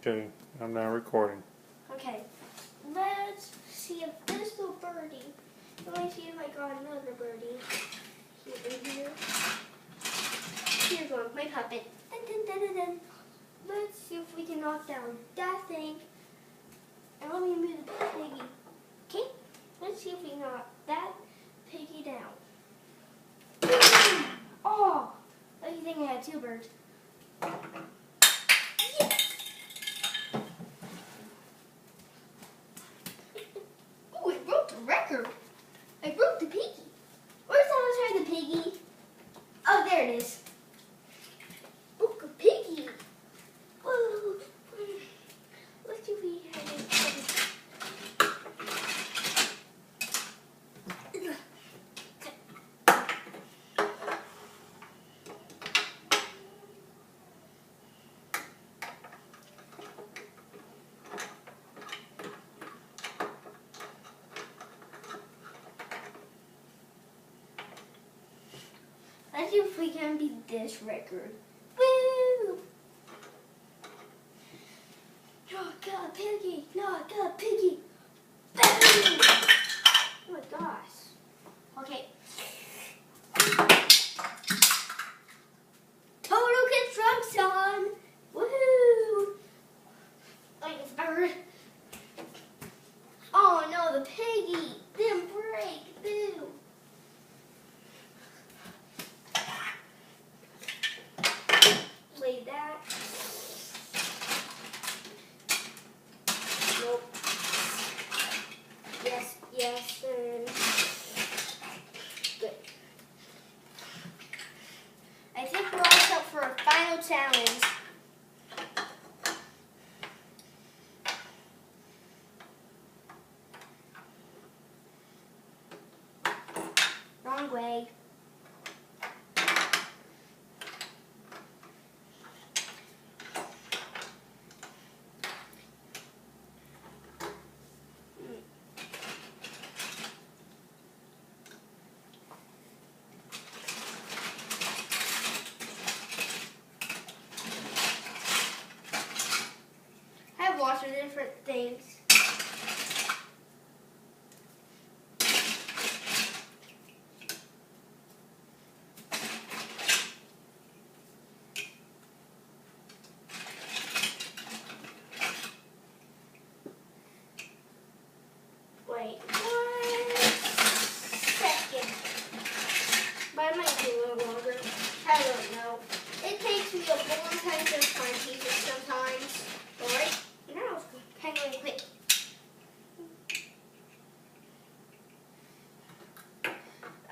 Okay, I'm now recording. Okay, let's see if this little birdie, let me see if I got another birdie in here. Here's one, my puppet. Dun, dun, dun, dun, dun. Let's see if we can knock down that thing. And let me move the piggy. Okay, let's see if we can knock that piggy down. Oh, lucky thing I had two birds. Oh, it broke the record. I broke the piggy. Where's the other side of the piggy? Oh, there it is. Broke a piggy. Whoa. Let's see if we have it. Let's see if we can beat this record. Woo! Knock a piggy! Knock a piggy! Boom! Oh my gosh. Okay. Total construction! Woohoo! Like it's bird. Oh no, the piggy didn't break. Boo! Play that. Nope. Yes, yes, and good. I think we're all set for a final challenge. Wrong way. I have lots of different things. Wait 1 second. But I might be a little longer. I don't know. It takes me a long time to find pieces sometimes. Alright, now it's kind of quick.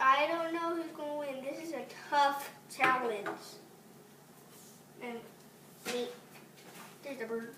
I don't know who's going to win. This is a tough challenge. And me. There's a bird.